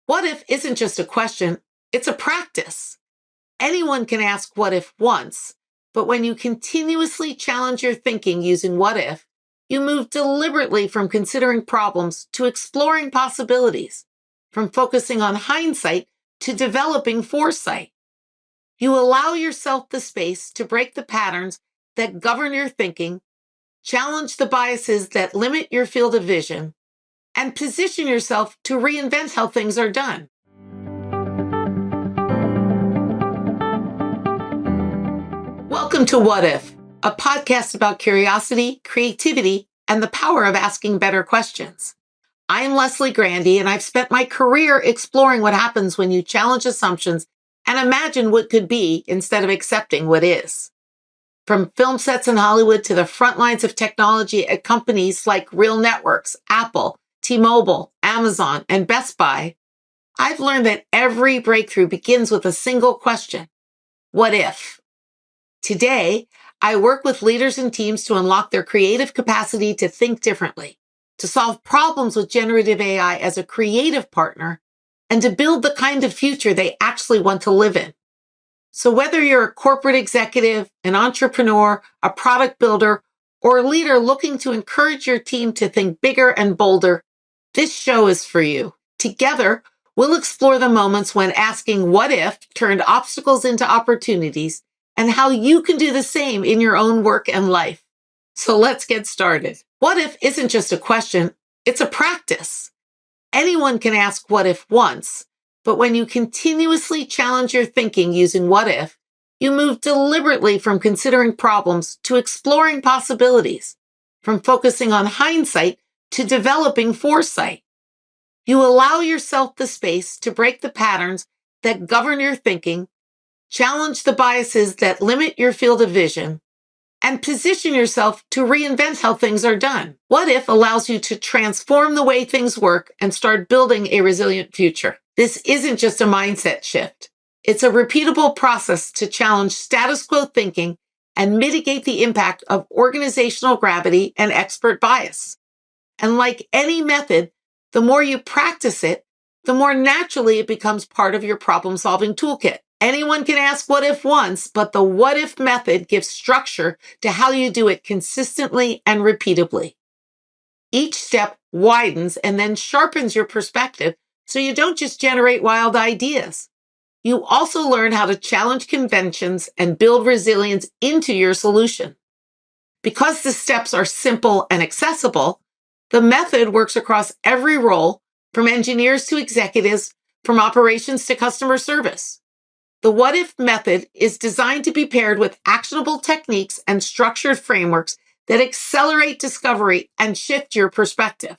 What if isn't just a question, it's a practice. Anyone can ask what if once, but when you continuously challenge your thinking using what if, you move deliberately from considering problems to exploring possibilities, from focusing on hindsight to developing foresight. You allow yourself the space to break the patterns that govern your thinking, challenge the biases that limit your field of vision, and position yourself to reinvent how things are done. Welcome to What If, a podcast about curiosity, creativity, and the power of asking better questions. I'm Leslie Grandy, and I've spent my career exploring what happens when you challenge assumptions and imagine what could be instead of accepting what is. From film sets in Hollywood to the front lines of technology at companies like Real Networks, Apple, T-Mobile, Amazon, and Best Buy, I've learned that every breakthrough begins with a single question: what if? Today, I work with leaders and teams to unlock their creative capacity to think differently, to solve problems with generative AI as a creative partner, and to build the kind of future they actually want to live in. So whether you're a corporate executive, an entrepreneur, a product builder, or a leader looking to encourage your team to think bigger and bolder, this show is for you. Together, we'll explore the moments when asking what if turned obstacles into opportunities, and how you can do the same in your own work and life. So let's get started. What if isn't just a question, it's a practice. Anyone can ask what if once, but when you continuously challenge your thinking using what if, you move deliberately from considering problems to exploring possibilities, from focusing on hindsight to developing foresight. You allow yourself the space to break the patterns that govern your thinking, challenge the biases that limit your field of vision, and position yourself to reinvent how things are done. What if allows you to transform the way things work and start building a resilient future. This isn't just a mindset shift. It's a repeatable process to challenge status quo thinking and mitigate the impact of organizational gravity and expert bias. And like any method, the more you practice it, the more naturally it becomes part of your problem-solving toolkit. Anyone can ask what if once, but the what if method gives structure to how you do it consistently and repeatably. Each step widens and then sharpens your perspective so you don't just generate wild ideas. You also learn how to challenge conventions and build resilience into your solution. Because the steps are simple and accessible, the method works across every role, from engineers to executives, from operations to customer service. The what if method is designed to be paired with actionable techniques and structured frameworks that accelerate discovery and shift your perspective.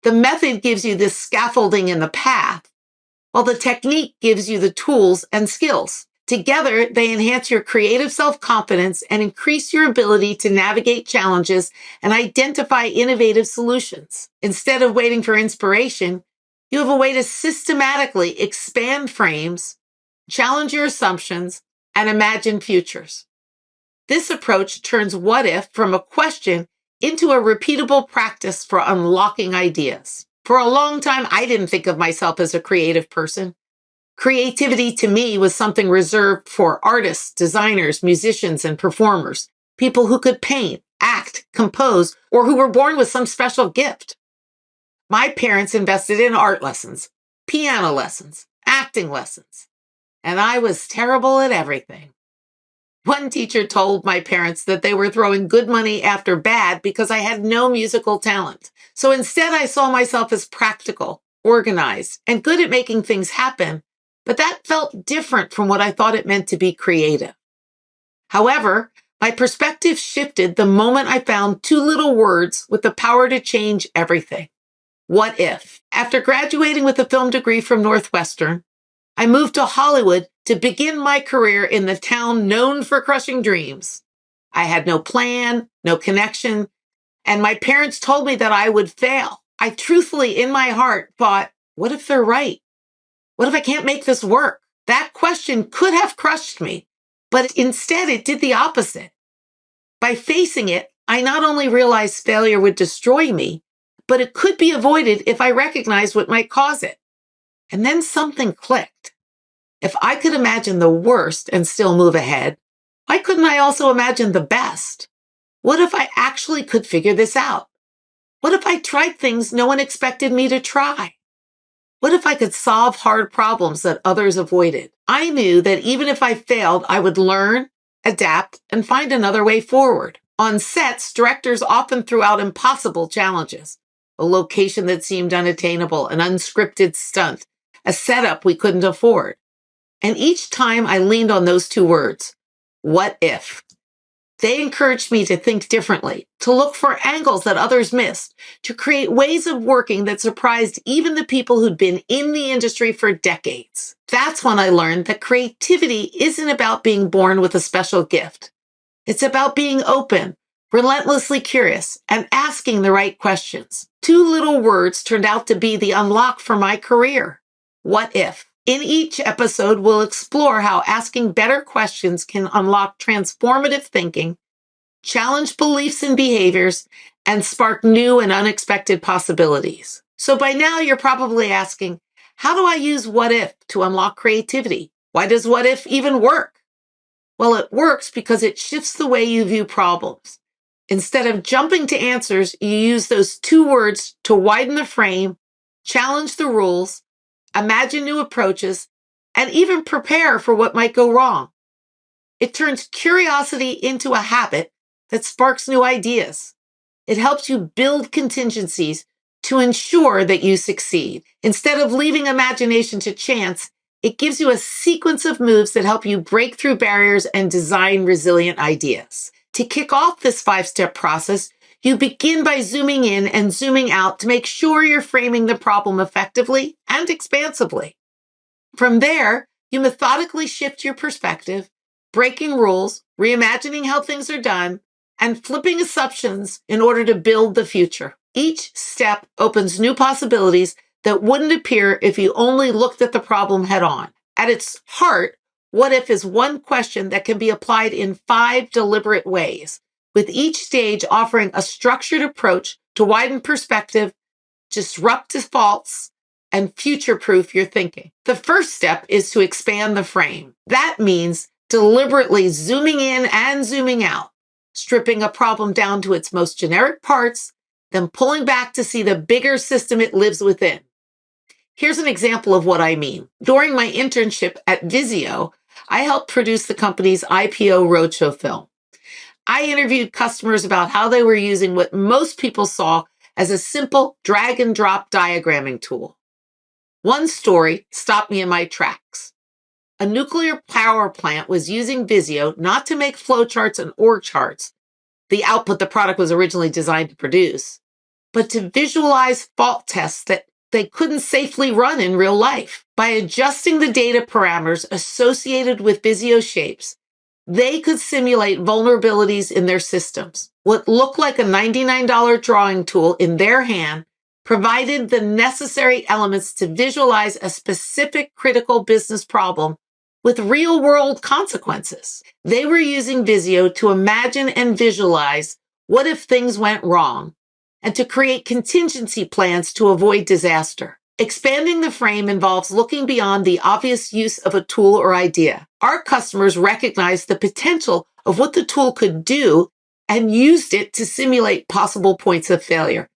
The method gives you the scaffolding in the path, while the technique gives you the tools and skills. Together, they enhance your creative self-confidence and increase your ability to navigate challenges and identify innovative solutions. Instead of waiting for inspiration, you have a way to systematically expand frames, challenge your assumptions, and imagine futures. This approach turns what if from a question into a repeatable practice for unlocking ideas. For a long time, I didn't think of myself as a creative person. Creativity to me was something reserved for artists, designers, musicians, and performers, people who could paint, act, compose, or who were born with some special gift. My parents invested in art lessons, piano lessons, acting lessons, and I was terrible at everything. One teacher told my parents that they were throwing good money after bad because I had no musical talent. So instead, I saw myself as practical, organized, and good at making things happen, but that felt different from what I thought it meant to be creative. However, my perspective shifted the moment I found two little words with the power to change everything. What if? After graduating with a film degree from Northwestern, I moved to Hollywood to begin my career in the town known for crushing dreams. I had no plan, no connection, and my parents told me that I would fail. I truthfully, in my heart, thought, what if they're right? What if I can't make this work? That question could have crushed me, but instead it did the opposite. By facing it, I not only realized failure would destroy me, but it could be avoided if I recognized what might cause it. And then something clicked. If I could imagine the worst and still move ahead, why couldn't I also imagine the best? What if I actually could figure this out? What if I tried things no one expected me to try? What if I could solve hard problems that others avoided? I knew that even if I failed, I would learn, adapt, and find another way forward. On sets, directors often threw out impossible challenges. A location that seemed unattainable, an unscripted stunt, a setup we couldn't afford. And each time I leaned on those two words, what if? They encouraged me to think differently, to look for angles that others missed, to create ways of working that surprised even the people who'd been in the industry for decades. That's when I learned that creativity isn't about being born with a special gift. It's about being open, relentlessly curious, and asking the right questions. Two little words turned out to be the unlock for my career. What if? In each episode, we'll explore how asking better questions can unlock transformative thinking, challenge beliefs and behaviors, and spark new and unexpected possibilities. So by now, you're probably asking, how do I use what if to unlock creativity? Why does what if even work? Well, it works because it shifts the way you view problems. Instead of jumping to answers, you use those two words to widen the frame, challenge the rules, imagine new approaches, and even prepare for what might go wrong. It turns curiosity into a habit that sparks new ideas. It helps you build contingencies to ensure that you succeed. Instead of leaving imagination to chance, it gives you a sequence of moves that help you break through barriers and design resilient ideas. To kick off this 5-step process, you begin by zooming in and zooming out to make sure you're framing the problem effectively and expansively. From there, you methodically shift your perspective, breaking rules, reimagining how things are done, and flipping assumptions in order to build the future. Each step opens new possibilities that wouldn't appear if you only looked at the problem head on. At its heart, what if is one question that can be applied in 5 deliberate ways, with each stage offering a structured approach to widen perspective, disrupt defaults, and future-proof your thinking. The first step is to expand the frame. That means deliberately zooming in and zooming out, stripping a problem down to its most generic parts, then pulling back to see the bigger system it lives within. Here's an example of what I mean. During my internship at Vizio, I helped produce the company's IPO roadshow film. I interviewed customers about how they were using what most people saw as a simple drag and drop diagramming tool. One story stopped me in my tracks. A nuclear power plant was using Vizio not to make flowcharts and org charts, the output the product was originally designed to produce, but to visualize fault tests that they couldn't safely run in real life. By adjusting the data parameters associated with Vizio shapes, they could simulate vulnerabilities in their systems. What looked like a $99 drawing tool in their hand provided the necessary elements to visualize a specific critical business problem with real-world consequences. They were using Vizio to imagine and visualize what if things went wrong, and to create contingency plans to avoid disaster. Expanding the frame involves looking beyond the obvious use of a tool or idea. Our customers recognized the potential of what the tool could do and used it to simulate possible points of failure.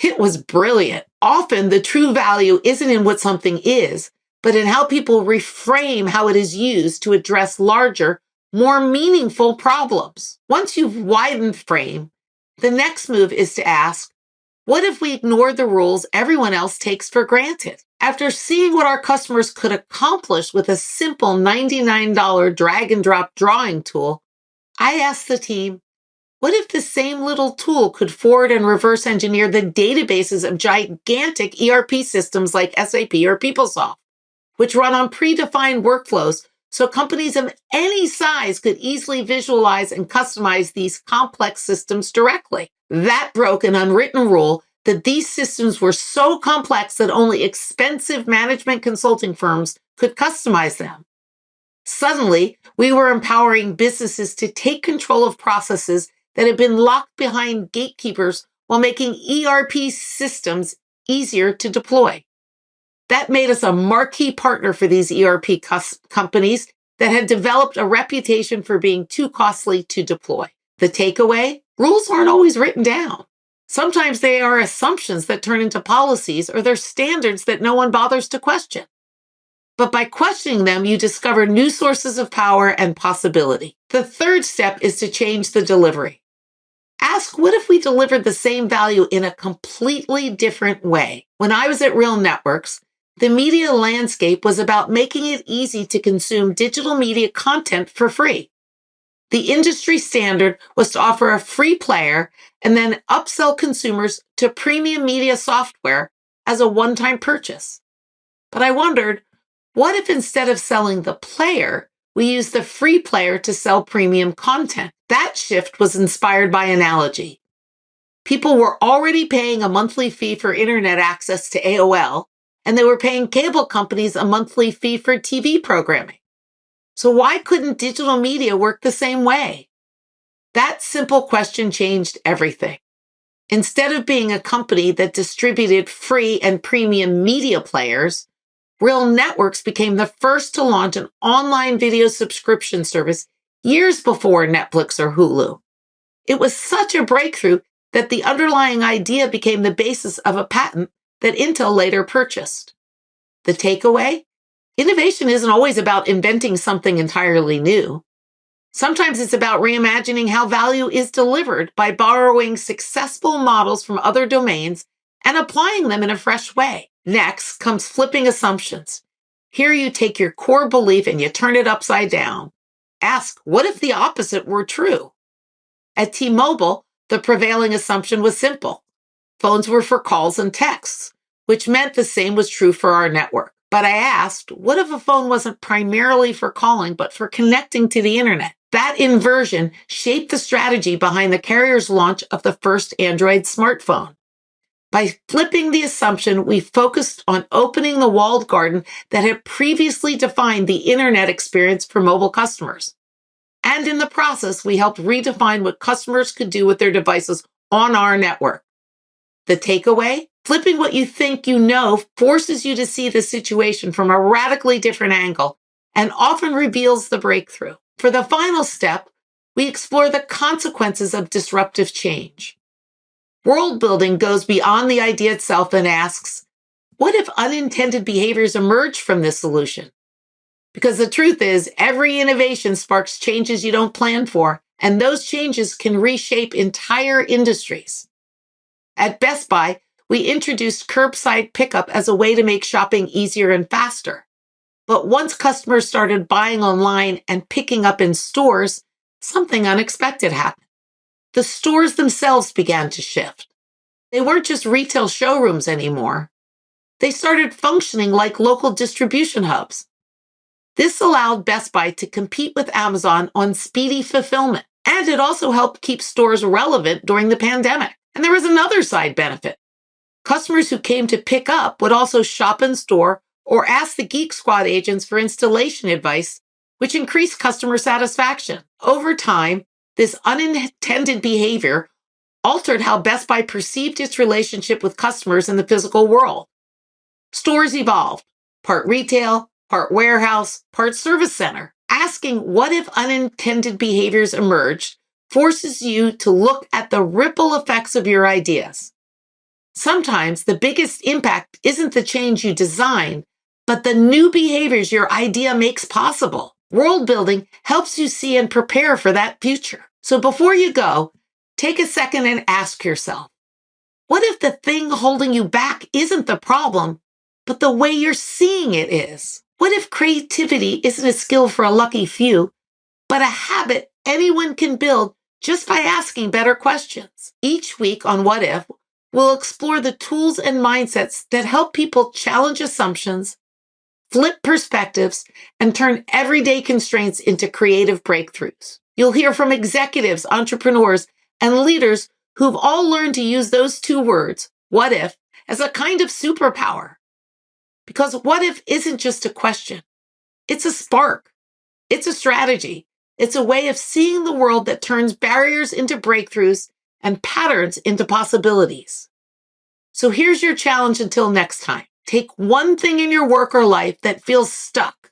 It was brilliant. Often, the true value isn't in what something is, but in how people reframe how it is used to address larger, more meaningful problems. Once you've widened the frame, the next move is to ask, what if we ignored the rules everyone else takes for granted? After seeing what our customers could accomplish with a simple $99 drag and drop drawing tool, I asked the team, what if the same little tool could forward and reverse engineer the databases of gigantic ERP systems like SAP or PeopleSoft, which run on predefined workflows so companies of any size could easily visualize and customize these complex systems directly? That broke an unwritten rule that these systems were so complex that only expensive management consulting firms could customize them. Suddenly, we were empowering businesses to take control of processes that had been locked behind gatekeepers while making ERP systems easier to deploy. That made us a marquee partner for these ERP companies that had developed a reputation for being too costly to deploy. The takeaway? Rules aren't always written down. Sometimes they are assumptions that turn into policies, or they're standards that no one bothers to question. But by questioning them, you discover new sources of power and possibility. The third step is to change the delivery. Ask, what if we delivered the same value in a completely different way? When I was at Real Networks, the media landscape was about making it easy to consume digital media content for free. The industry standard was to offer a free player and then upsell consumers to premium media software as a one-time purchase. But I wondered, what if instead of selling the player, we used the free player to sell premium content? That shift was inspired by analogy. People were already paying a monthly fee for internet access to AOL, and they were paying cable companies a monthly fee for TV programming. So why couldn't digital media work the same way? That simple question changed everything. Instead of being a company that distributed free and premium media players, Real Networks became the first to launch an online video subscription service years before Netflix or Hulu. It was such a breakthrough that the underlying idea became the basis of a patent that Intel later purchased. The takeaway? Innovation isn't always about inventing something entirely new. Sometimes it's about reimagining how value is delivered by borrowing successful models from other domains and applying them in a fresh way. Next comes flipping assumptions. Here you take your core belief and you turn it upside down. Ask, what if the opposite were true? At T-Mobile, the prevailing assumption was simple. Phones were for calls and texts, which meant the same was true for our network. But I asked, what if a phone wasn't primarily for calling, but for connecting to the internet? That inversion shaped the strategy behind the carrier's launch of the first Android smartphone. By flipping the assumption, we focused on opening the walled garden that had previously defined the internet experience for mobile customers. And in the process, we helped redefine what customers could do with their devices on our network. The takeaway? Flipping what you think you know forces you to see the situation from a radically different angle and often reveals the breakthrough. For the final step, we explore the consequences of disruptive change. World building goes beyond the idea itself and asks, what if unintended behaviors emerge from this solution? Because the truth is, every innovation sparks changes you don't plan for, and those changes can reshape entire industries. At Best Buy, we introduced curbside pickup as a way to make shopping easier and faster. But once customers started buying online and picking up in stores, something unexpected happened. The stores themselves began to shift. They weren't just retail showrooms anymore. They started functioning like local distribution hubs. This allowed Best Buy to compete with Amazon on speedy fulfillment, and it also helped keep stores relevant during the pandemic. And there was another side benefit. Customers who came to pick up would also shop in store or ask the Geek Squad agents for installation advice, which increased customer satisfaction. Over time, this unintended behavior altered how Best Buy perceived its relationship with customers in the physical world. Stores evolved, part retail, part warehouse, part service center. Asking what if unintended behaviors emerged forces you to look at the ripple effects of your ideas. Sometimes the biggest impact isn't the change you design, but the new behaviors your idea makes possible. World building helps you see and prepare for that future. So before you go, take a second and ask yourself, what if the thing holding you back isn't the problem, but the way you're seeing it is? What if creativity isn't a skill for a lucky few, but a habit anyone can build just by asking better questions? Each week on What If, we'll explore the tools and mindsets that help people challenge assumptions, flip perspectives, and turn everyday constraints into creative breakthroughs. You'll hear from executives, entrepreneurs, and leaders who've all learned to use those two words, what if, as a kind of superpower. Because what if isn't just a question. It's a spark. It's a strategy. It's a way of seeing the world that turns barriers into breakthroughs and patterns into possibilities. So here's your challenge until next time. Take one thing in your work or life that feels stuck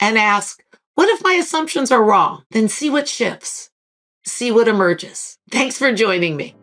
and ask, what if my assumptions are wrong? Then see what shifts, see what emerges. Thanks for joining me.